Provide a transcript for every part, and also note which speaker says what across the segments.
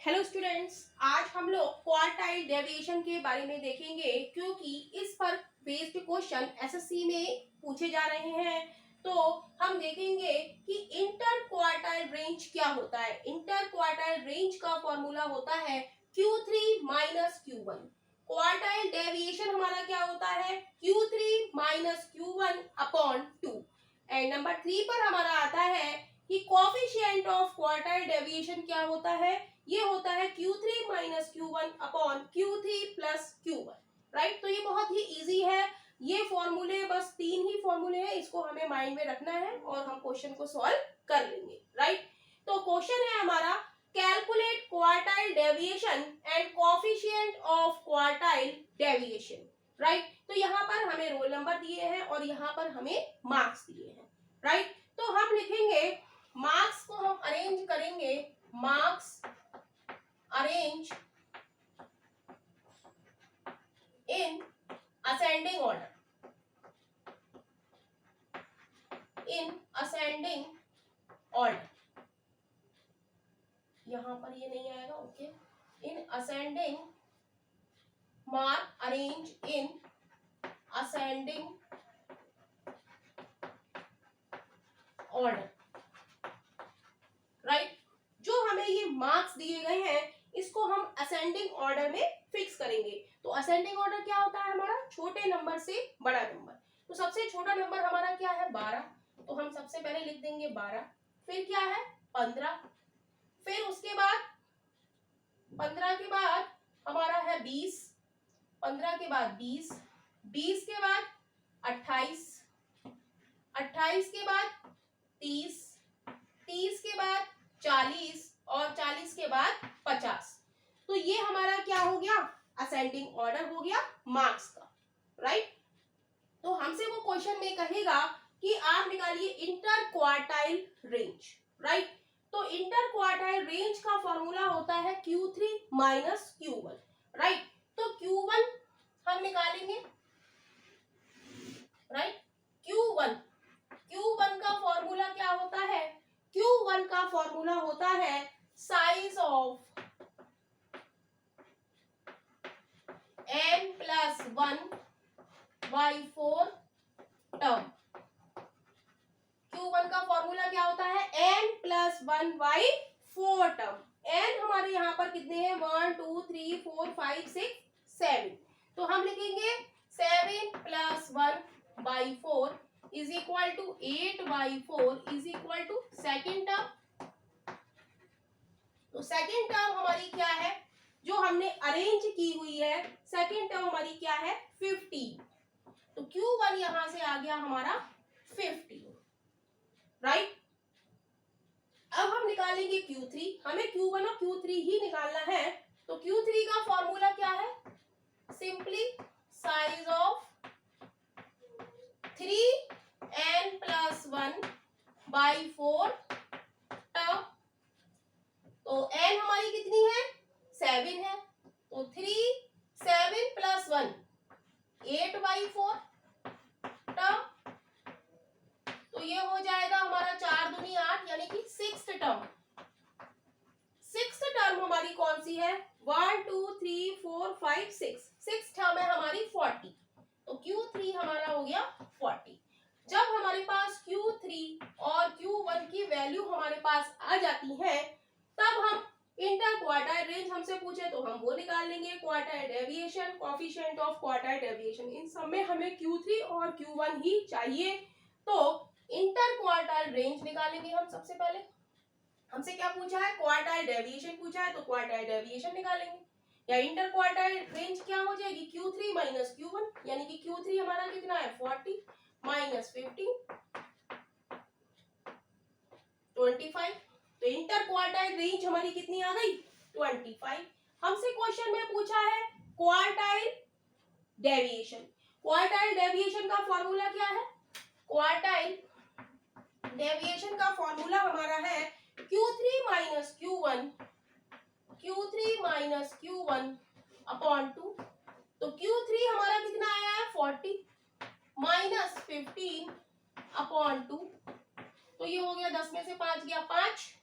Speaker 1: Hello students, आज हम लोग क्वार्टाइल डेविएशन के बारे में देखेंगे क्योंकि इस पर बेस्ड क्वेश्चन एसएससी में पूछे जा रहे हैं। तो हम देखेंगे कि इंटर क्वार्टाइल रेंज क्या होता है। इंटर क्वार्टाइल रेंज का फॉर्मूला होता है Q3 minus Q1। Quartile deviation हमारा क्या होता है Q3 minus Q1 upon 2। And number 3 पर हमारा आता है कि कोफिशिएंट ऑफ क्वार्टाइल डेविएशन क्या होता है। ये होता है Q3 minus Q1 upon Q3 plus Q1। Right, तो ये बहुत ही इजी है। ये फॉर्मूले बस 3 ही फॉर्मूले हैं, इसको हमें माइंड में रखना है और हम क्वेश्चन को सॉल्व कर लेंगे। राइट, तो क्वेश्चन है हमारा calculate quartile deviation and coefficient of quartile deviation. Right, तो यहाँ पर हमें रोल नंबर दिए हैं और यहाँ पर हमें मार्क्स दिए हैं। राइट, तो हम लिखेंगे मार्क्स को हम अरेंज करेंगे, marks arrange in ascending order, in ascending order। यहां पर ये नहीं आएगा, okay. in ascending, mark arrange in ascending order। Right, जो हमें ये मार्क्स दिए गए हैं इसको हम असेंडिंग ऑर्डर में फिक्स करेंगे। तो असेंडिंग ऑर्डर क्या होता है हमारा, छोटे नंबर से बड़ा नंबर। तो सबसे छोटा नंबर हमारा क्या है 12, तो हम सबसे पहले लिख देंगे 12। फिर क्या है 15, फिर उसके बाद 15 के बाद हमारा है 20, 15 के बाद 20, 20 के बाद 28, 28 के बाद 30, 30 के बाद 40 और 40 के बाद 50। तो ये हमारा क्या हो गया, असेंडिंग ऑर्डर हो गया मार्क्स का। राइट, तो हमसे वो क्वेश्चन में कहेगा कि आप निकालिए इंटर क्वार्टाइल रेंज। राइट, तो इंटर क्वार्टाइल रेंज का फॉर्मूला होता है Q3 माइनस Q1। राइट, तो Q1 हम निकालेंगे। राइट, Q1 का फॉर्मूला क्या होता है, Q1 का फॉर्मूला होता है size of n+1/4 term. Q1 का फॉर्मूला क्या होता है n+1/4 टर्म। n हमारे यहाँ पर कितने हैं 1 2 3 4 5 6 7। तो हम लिखेंगे 7+1/4 is equal to 8/4 is equal to second term. तो सेकेंड टर्म हमारी क्या है जो हमने अरेंज की हुई है, सेकेंड टर्म हमारी क्या है 15। तो Q1 यहां से आ गया हमारा 15। राइट, अब हम निकालेंगे Q3। हमें Q1 और Q3 ही निकालना है। तो Q3 का फॉर्मूला क्या है, simply size of 3n+1/4 term. तो n हमारी कितनी है 7 है, तो 7+1 8/4 टर्म। तो ये हो जाएगा हमारा 4 दूनी 8 यानी कि 6th टर्म। 6th टर्म हमारी कौन सी है 1 2 3 4 5 6, 6th टर्म है हमारी 40। तो Q3 हमारा हो गया 40। जब हमारे पास Q3 और Q1 की वैल्यू हमारे पास आ जाती है तब हम इंटर क्वार्टाइल रेंज हमसे पूछे तो हम वो निकाल लेंगे। Quartile deviation, coefficient of quartile deviation, इन सब में हमें Q3 और Q1 ही चाहिए। तो इंटर क्वार्टाइल रेंज निकालेंगे हम। सबसे पहले हमसे क्या पूछा है, क्वार्टाइल डेविएशन पूछा है, तो क्वार्टाइल डेविएशन निकालेंगे। या इंटर क्वार्टाइल रेंज क्या हो जाएगी Q3 माइनस Q1, यानी कि Q3 हमारा कितना है 40 माइनस 15 25। तो इंटर क्वार्टाइल रेंज हमारी कितनी आ गई 25। हमसे क्वेश्चन में पूछा है क्वार्टाइल डेविएशन। क्वार्टाइल डेविएशन का फॉर्मूला क्या है, क्वार्टाइल डेविएशन का फॉर्मूला हमारा है Q3 माइनस Q1 अपॉन 2। तो Q3 हमारा कितना आया है 40 माइनस 15 अपॉन 2। तो ये हो गया 10 में से 5 गया 5,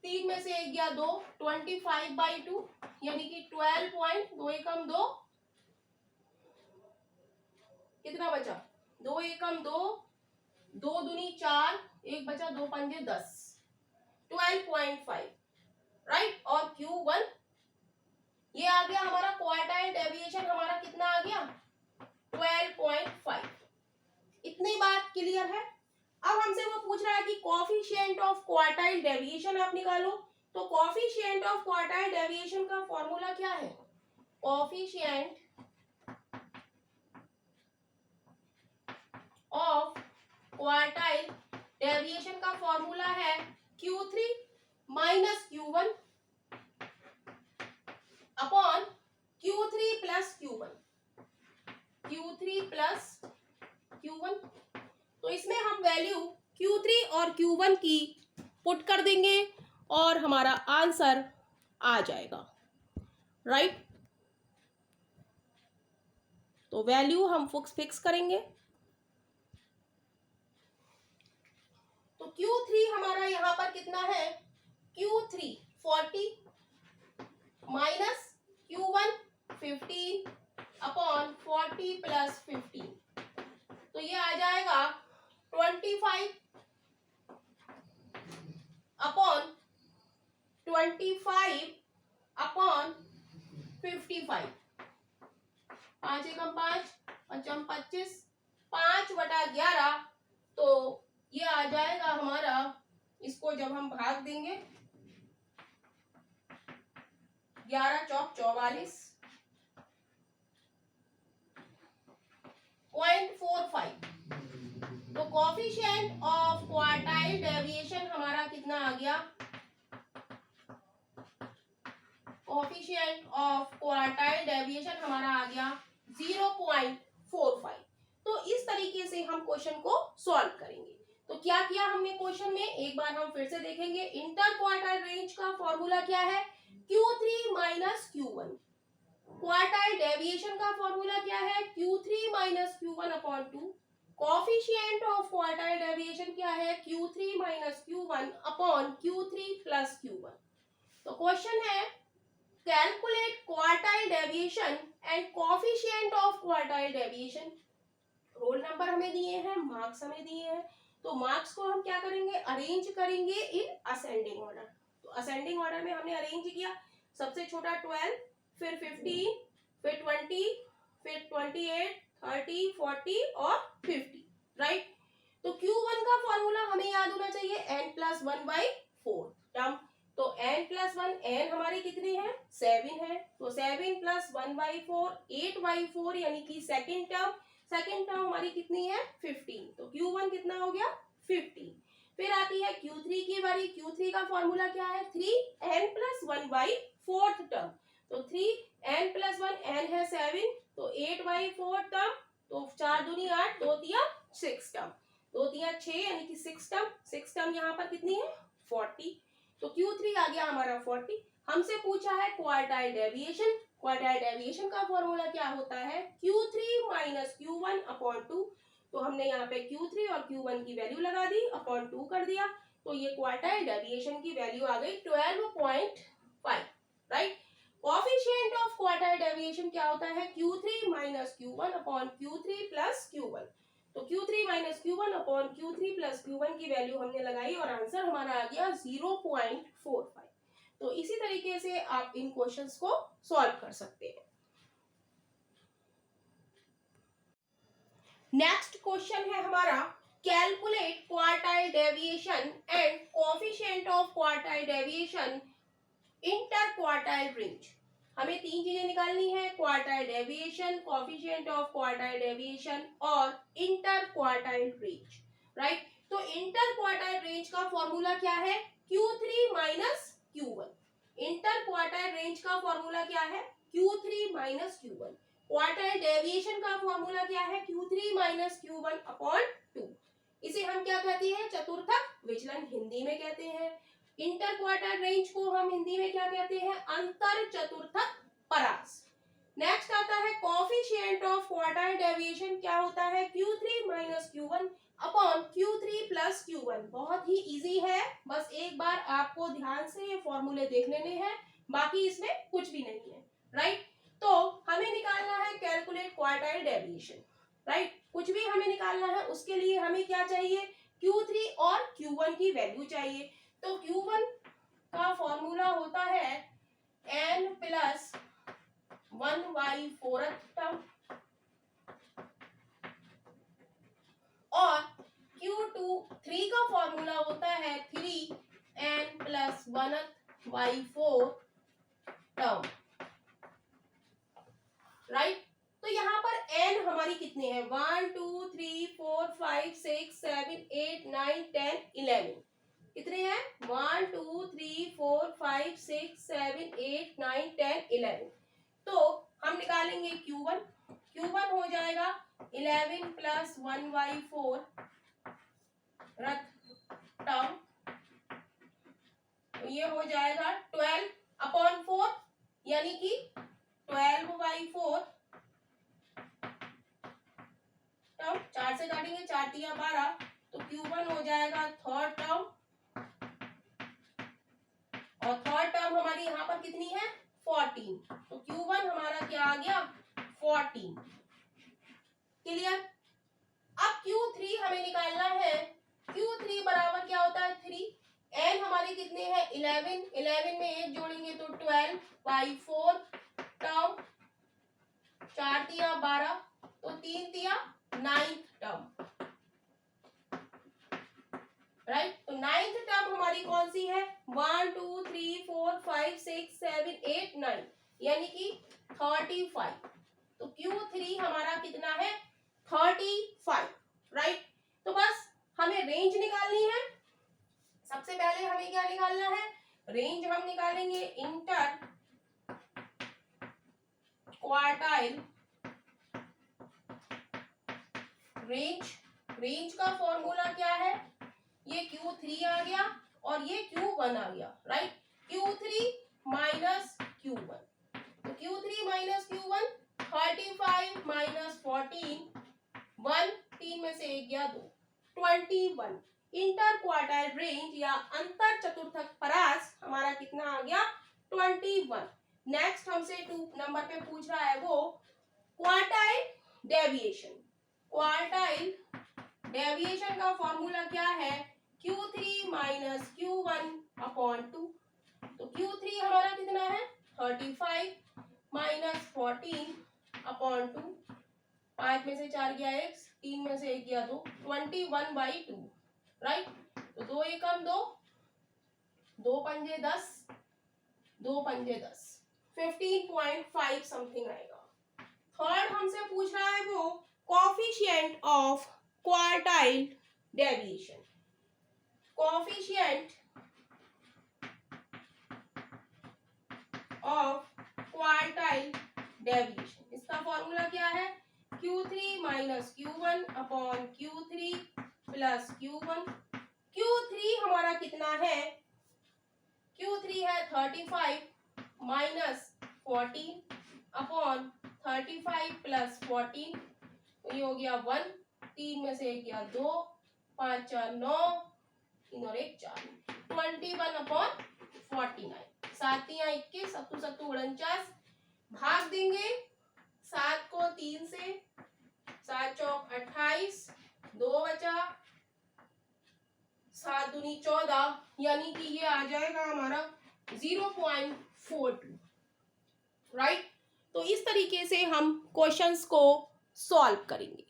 Speaker 1: 3 में से 1 गया 2, 25/2 यानी कि 12 पॉइंट, 2 एकम 2, कितना बचा, 2 एकम 2, 2 दूनी 4, 1 बचा, 2 पंजे 10, 12.5, राइट। और Q1 ये आ गया हमारा क्वार्टाइल डेविएशन, हमारा कितना आ गया 12.5। इतनी बात क्लियर है। अब हमसे वो पूछ रहा है कि कोएफिशिएंट ऑफ क्वार्टाइल डेविएशन आप निकालो। तो कोएफिशिएंट ऑफ क्वार्टाइल डेविएशन का फॉर्मूला क्या है, कोएफिशिएंट ऑफ क्वार्टाइल डेविएशन का फॉर्मूला है Q3 minus Q1 upon Q3 plus Q1, Q3 plus Q1। तो इसमें हम वैल्यू Q3 और Q1 की पुट कर देंगे और हमारा आंसर आ जाएगा, राइट। तो वैल्यू हम फिक्स करेंगे। तो Q3 हमारा यहां पर कितना है, Q3 40 minus Q1 15 upon 40 plus 15, तो ये आ जाएगा 25 अपॉन 25 अपॉन 55, 5 एकम 5, 5 25, 5/11, तो ये आ जाएगा हमारा, इसको जब हम भाग देंगे 11 चौक 44, 0.45। तो कोएफिशिएंट ऑफ क्वार्टाइल डेविएशन हमारा कितना आ गया, कोएफिशिएंट ऑफ क्वार्टाइल डेविएशन हमारा आ गया 0.45। तो इस तरीके से हम क्वेश्चन को सॉल्व करेंगे। तो क्या किया हमने क्वेश्चन में, एक बार हम फिर से देखेंगे। इंटर क्वार्टाइल रेंज का फॉर्मूला क्या है, Q3 minus Q1। Quartile deviation का फॉर्मूला क्या है, Q3 minus Q1 upon 2। Coefficient of quartile deviation क्या है, Q3 minus Q1 upon Q3 plus Q1। तो क्वेश्चन है calculate quartile deviation and coefficient of quartile deviation. Roll number हमें दिए हैं, मार्क्स हमें दिए हैं। तो मार्क्स को हम क्या करेंगे, अरेंज करेंगे इन असेंडिंग ऑर्डर। तो असेंडिंग ऑर्डर में हमने अरेंज किया, सबसे छोटा 12, फिर 15, फिर 20, फिर 28, 30, 40 और 50, राइट। तो Q1 का फॉर्मूला हमें याद होना चाहिए n+1/4 टर्म। तो n+1, n हमारी कितनी है 7 है, तो 7 + 1/4 8/4 यानी कि सेकेंड टर्म हमारी कितनी है 15। तो Q1 कितना हो गया 15। फिर आती है Q3 की बारी। Q3 का फॉर्मूला क्या है 3n+1/4 टर्म। तो 3n+1, n है 7, तो 8/4 टर्म, तो 4 दूनी 8, 2 तिया 6 टर्म, 2 तिया 6 यानी कि 6 टर्म यहाँ पर कितनी है 40। तो Q3 आ गया हमारा 40। हमसे पूछा है क्वार्टाइल डेविएशन। क्वार्टाइल डेविएशन का फॉर्मूला क्या होता है, Q3 माइनस Q1 अपॉन 2। तो हमने यहाँ पे Q3 और Q1 की वैल्यू लगा दी, अपॉन 2 कर दिया। तो ये क्वार्टाइल डेविएशन की वैल्यू आ गई 12.5, right. Coefficient of quartile deviation क्या होता है, Q3 minus Q1 upon Q3 plus Q1। तो Q3 minus Q1 upon Q3 plus Q1 की वैल्यू हमने लगाई और आंसर हमारा आ गया 0.45। तो इसी तरीके से आप इन क्वेश्चंस को सॉल्व कर सकते हैं। नेक्स्ट क्वेश्चन है हमारा calculate quartile deviation and coefficient of quartile deviation inter quartile range. हमें 3 चीजें निकालनी है, quartile deviation, coefficient of quartile deviation और इंटर क्वार्टाइल रेंज, राइट। तो इंटर क्वार्टाइल रेंज का फॉर्मूला क्या है, Q3 minus Q1। Inter quartile range का फॉर्मूला क्या है, Q3 minus Q1। Quartile deviation का फॉर्मूला क्या है, Q3 माइनस Q1 अपॉन 2। इसे हम क्या कहते हैं, चतुर्थक विचलन हिंदी में कहते हैं। इंटर क्वार्टाइल रेंज को हम हिंदी में क्या कहते हैं, अंतर चतुर्थक परास। नेक्स्ट आता है कोएफिशिएंट ऑफ क्वार्टाइल डेविएशन क्या होता है, Q3 minus Q1। Upon Q3 plus Q1। बहुत ही इजी है, बस एक बार आपको ध्यान से ये फॉर्मूले देख लेने हैं, बाकी इसमें कुछ भी नहीं है, राइट। तो हमें निकालना है कैलकुलेट क्वार्टाइल डेविएशन, राइट। कुछ भी हमें निकालना है उसके लिए हमें क्या चाहिए, Q3 और Q1 की वैल्यू चाहिए। तो Q1 का फॉर्मूला होता है n प्लस 1/4 टर्म और Q3 का फॉर्मूला होता है 3n प्लस 1/4 टर्म, राइट। तो यहाँ पर n हमारी कितने हैं, 1 2 3 4 5 6 7 8 9 10 11, कितने हैं 1 2 3 4 5 6 7 8 9 10 11। तो हम निकालेंगे Q1, Q1 हो जाएगा 11 प्लस 1/4 टर्म, तो ये हो जाएगा 12/4 यानी कि 12/4 टर्म। 4 से काटेंगे, 4 तिया 12, तो Q1 हो जाएगा थर्ड टर्म, और थर्ड टर्म हमारी यहाँ पर कितनी है 14, तो Q1 हमारा क्या आ गया 14। क्लियर। अब Q3 हमें निकालना है, Q3 बराबर क्या होता है 3, n हमारे कितने हैं 11, 11 में 1 जोड़ेंगे तो 12/4 टर्म, 4 तिया 12, तो 3 तिया 9th टर्म, राइट। तो 9th टर्म हमारी कौन सी है 1 2 3 4 5 6 7 8 9 यानी कि 35। तो Q3 हमारा कितना है 35, राइट। तो बस हमें रेंज निकालनी है। सबसे पहले हमें क्या निकालना है, रेंज हम निकालेंगे इंटर क्वार्टाइल रेंज। रेंज का फॉर्मूला क्या है, ये Q3 आ गया और ये Q1 आ गया, राइट। Q3 माइनस Q1, तो Q3 माइनस Q1 35 माइनस 14, 1 3 में से 1 गया 2, 21। इंटर क्वार्टाइल रेंज या अंतर चतुर्थक परास हमारा कितना आ गया 21। नेक्स्ट हमसे 2 नंबर पे पूछ रहा है वो क्वार्टाइल डेविएशन। क्वार्टाइल डेविएशन का फॉर्मूला क्या है Q3 माइनस Q1 अपॉन 2, तो Q3 हमारा कितना है 35 माइनस 14 अपॉन 2, 5 में से 4 गया x, 3 में से 1 गया 2, 21/2, राइट। तो 2 एकम 2, 2 पंजे 10, 2 पंजे 10, 15.5 समथिंग आएगा। थर्ड हमसे पूछ रहा है वो coefficient of quartile deviation. Coefficient of quartile deviation, इसका फॉर्मूला क्या है Q3 minus Q1 upon Q3 plus Q1। Q3 हमारा कितना है, Q3 है 35 माइनस 14 अपॉन 35 प्लस 14, तो ये हो गया 1, 3 में से 1 गया 2, 5 4 9, 3 और 1 4, 21/49, 7 तिया 21, 7 7 49, भाग देंगे 7 को 3 से, 7 चौक 28, 2 बचा, 7 दूनी 14, यानी कि ये आ जाएगा हमारा 0.42, राइट। तो इस तरीके से हम क्वेश्चंस को सॉल्व करेंगे।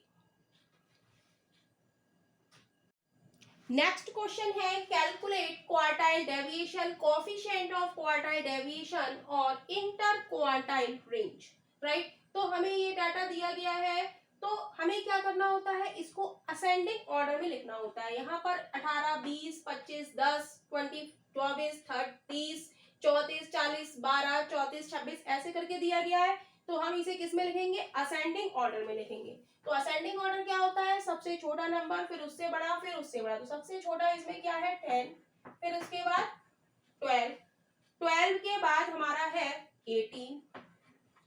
Speaker 1: नेक्स्ट क्वेश्चन है calculate quartile deviation, coefficient of quartile deviation और इंटर क्वार्टाइल रेंज, राइट। तो हमें ये डाटा दिया गया है, तो हमें क्या करना होता है, इसको असेंडिंग ऑर्डर में लिखना होता है। यहाँ पर 18 20 25 10 20 24 30 34 40 12 34 26 ऐसे करके दिया गया है। तो हम इसे किस में लिखेंगे, असेंडिंग ऑर्डर में लिखेंगे। तो असेंडिंग ऑर्डर क्या होता है, सबसे छोटा नंबर फिर उससे बड़ा फिर उससे बड़ा। तो सबसे छोटा इसमें क्या है 10, फिर उसके बाद 12, 12 के बाद हमारा है 18,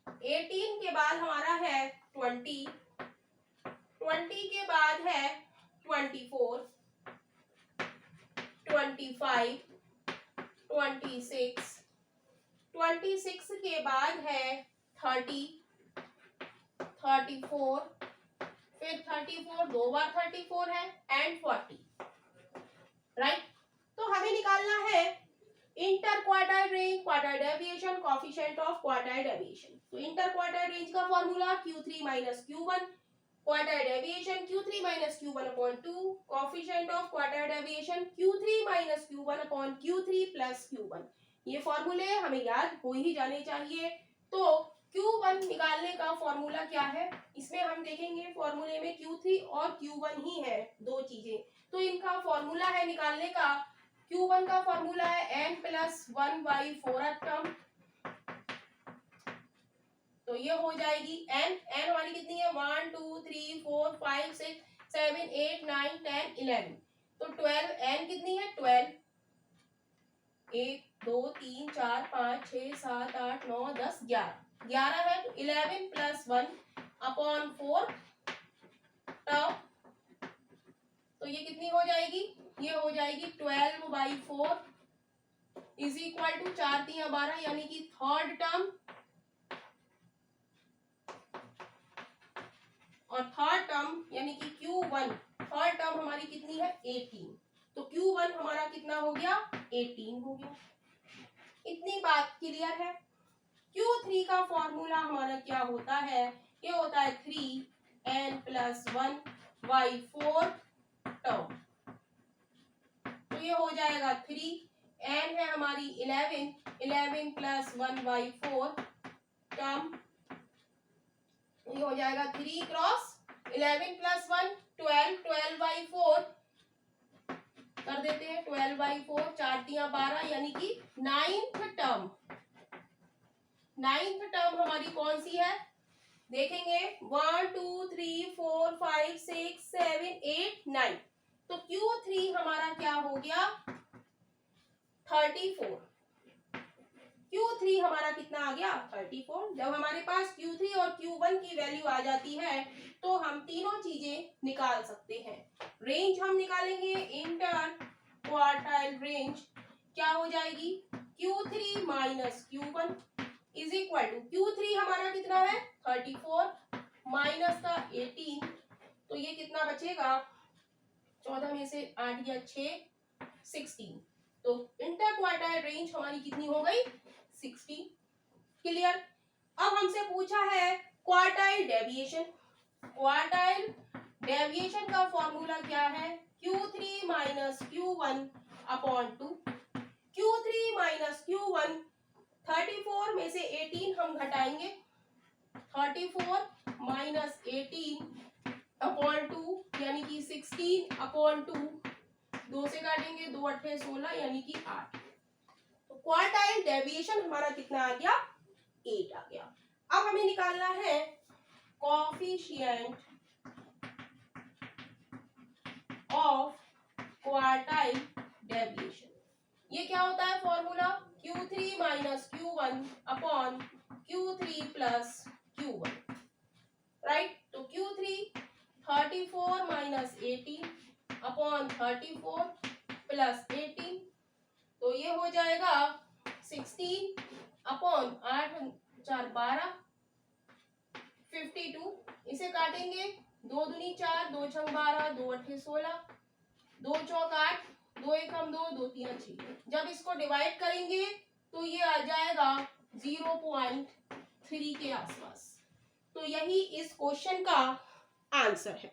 Speaker 1: 18 के बाद हमारा है 20, 20 के बाद है 24, 25, 26, 26 के बाद है 30, 34, फिर 34 दो बार 34 है एंड 40, राइट। तो हमें निकालना है inter quartile range, quartile deviation, coefficient of quartile deviation. तो इंटर क्वार्टाइल रेंज का formula Q3 minus Q1, quartile deviation Q3 minus Q1 upon 2, coefficient of quartile deviation Q3 minus Q1 upon Q3 plus Q1। ये फॉर्मूले हमें याद हो ही जाने चाहिए। तो Q1 निकालने का फॉर्मूला क्या है, इसमें हम देखेंगे फॉर्मूले में Q3 और Q1 ही है, दो चीजें। तो इनका फॉर्मूला है निकालने का, Q1 का फॉर्मूला है n प्लस 1/4 टर्म। तो ये हो जाएगी n हमारी कितनी है 1 2 3 4 5 6 7 8 9 10 11। तो 12 n कितनी है 12, 1 2 3 4 5 6 7 8 9 10 11, 11 है तो 11 प्लस 1 अपॉन 4 टर्म। तो ये कितनी हो जाएगी, ये हो जाएगी 12/4 इज इक्वल टू 4 3 12, यानी कि थर्ड टर्म, और थर्ड टर्म यानी कि Q1 थर्ड टर्म हमारी कितनी है 18। तो Q1 हमारा कितना हो गया 18 हो गया। इतनी बात क्लियर है। Q3 का फॉर्मूला हमारा क्या होता है, ये होता है 3n प्लस 1/4 टर्म। तो ये हो जाएगा 3n है हमारी 11 प्लस 1/4 टर्म। ये हो जाएगा 3 क्रॉस 11 प्लस 1 12, 12/4 कर देते हैं, 12/4 4 3 12, यानी कि 9th टर्म। 9th टर्म हमारी कौन सी है देखेंगे, 1 2 3 4 5 6 7 8 9। तो Q3 हमारा क्या हो गया 34। Q3 हमारा कितना आ गया 34। जब हमारे पास Q3 और Q1 की वैल्यू आ जाती है तो हम तीनों चीजें निकाल सकते हैं। रेंज हम निकालेंगे इंटर क्वार्टाइल रेंज, क्या हो जाएगी Q3 minus Q1 is equal to, Q3 हमारा कितना है 34 माइनस का 18, तो ये कितना बचेगा 14 में से 8 या 6 16। तो इंटर क्वार्टाइल रेंज हमारी कितनी हो गई 60। क्लियर। अब हमसे पूछा है क्वार्टाइल डेविएशन। क्वार्टाइल डेविएशन का फॉर्मूला क्या है Q3 minus Q1 upon 2। Q3 minus Q1 34 में से 18 हम घटाएंगे, 34 माइनस 18 अपॉन 2 यानी कि 16 अपॉन 2, 2 से काटेंगे 2 8 16 यानी कि 8। तो क्वार्टाइल डेविएशन हमारा कितना आ गया 8 आ गया। अब हमें निकालना है कोएफिशिएंट ऑफ क्वार्टाइल डेविएशन। ये क्या होता है formula Q3 minus Q1 upon Q3 plus Q1, right. तो Q3 34 माइनस 18 अपॉन 34 प्लस 18, तो ये हो जाएगा 16 अपॉन 8 4 12 52। इसे काटेंगे 2 दूनी 4 2 छंग 12 2 अट्ठे 16 2 चौक 8 2 एक हम 2 2 3 6। जब इसको डिवाइड करेंगे तो ये आ जाएगा 0.3 के आसपास। तो यही इस क्वेश्चन का आंसर है।